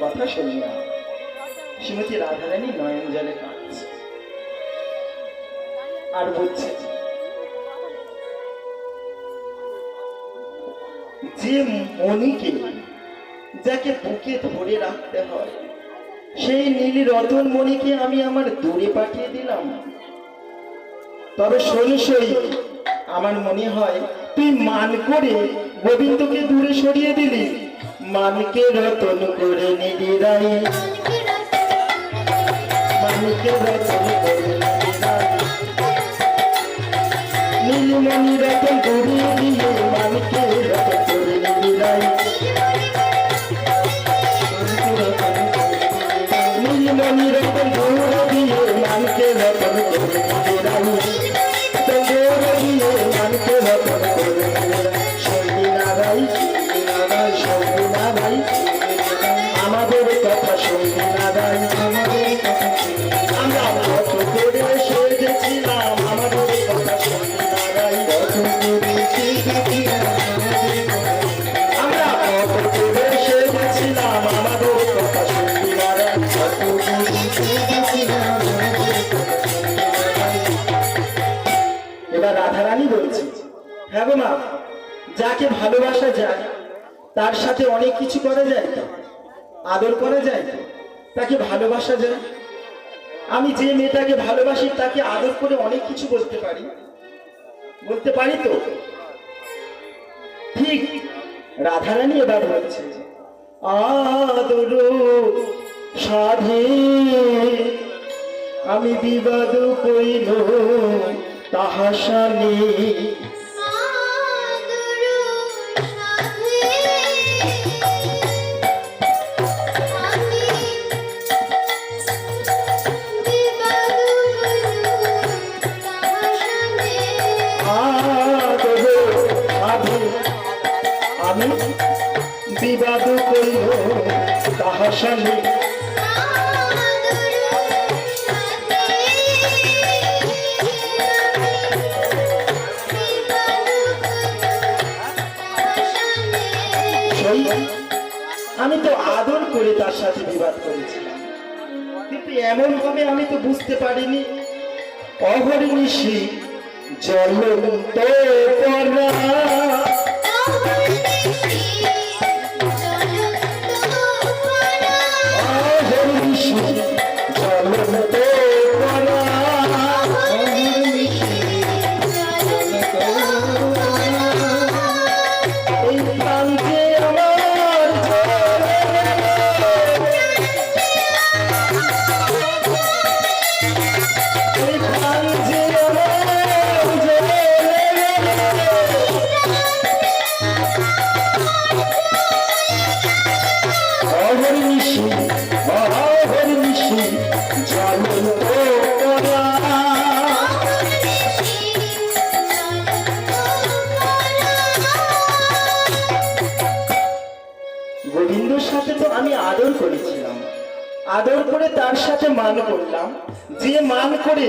কথা শুনি না। শ্রীমতী রাধারানী নয়ন জলে কাঁদছে আর বলছে, যে মণিকে যাকে বুকে ধরে রাখতে হয়, সেই নীল রতন মণিকে আমি আমার দূরে পাঠিয়ে দিলাম। তবে শোনসই, আমার মনে হয় তুই মান করে গোবিন্দকে দূরে সরিয়ে দিলি, মানকে রতন করে নিলি রাই, মানকে রতন করে নিলি রাই, নীলমণি রতন ঘুরিয়ে দিয়ে মানকে রতন করে নিলি রাই, নীলমণি রতন ঘুরে দিয়ে মানকে রতন করে নিলি রাই, মানকে রতন করে নিলি রাই। সঙ্গীনা রাই, সঙ্গীনা রাই, সঙ্গীনা রাই, আমাদের কথা সঙ্গীনা রাই, আমাদের কথা আমরা কত করে সেজেছিলাম, আমাদের কথা সঙ্গীনা রাই, কত করে সেজেছিলাম, আমরা কত করে সেজেছিলাম, আমাদের কথা সঙ্গীনা রাই, কত করে সেজেছিলাম। এবার রাধারানী বলছে, হ্যাঁ গো মা, যাকে ভালোবাসা যায় তার সাথে অনেক কিছু করা যায় তো, আদর করা যায় তো, তাকে ভালোবাসা যায়। আমি যে মেয়েটাকে ভালোবাসি তাকে আদর করে অনেক কিছু বলতে পারি, বলতে পারি তো। ঠিক রাধারানী এবার বলছে, আদর সাধে আমি বিবাদ কইল তাহা সানি, আমি বিবাদ কইল তাহা সানি, আমি তো আদর করে তার সাথে বিবাদ করেছিলাম, কিন্তু এমন ভাবে আমি তো বুঝতে পারিনি অহর্নিশি জ্বলন্ত পরা, অহর্নিশি জ্বলন্ত পরা, এই প্রান্তে আমার এই প্রান্তে অহর্নিশি অহর্নিশি জ্বলন্ত পরা। গোবিন্দর সাথে তো আমি আদর করেছিলাম, আদর করে তার সাথে মান করলাম, যে মান করে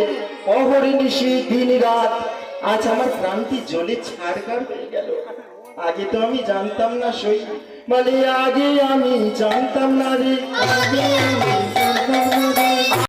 অহর্নিশি দিন রাত আজ আমার প্রান্তি জলে ছাড়কার হয়ে গেল। আগে তো আমি জানতাম না সই, মানে আগে আমি জানতাম না রে, আগে আমি জানতাম না রে।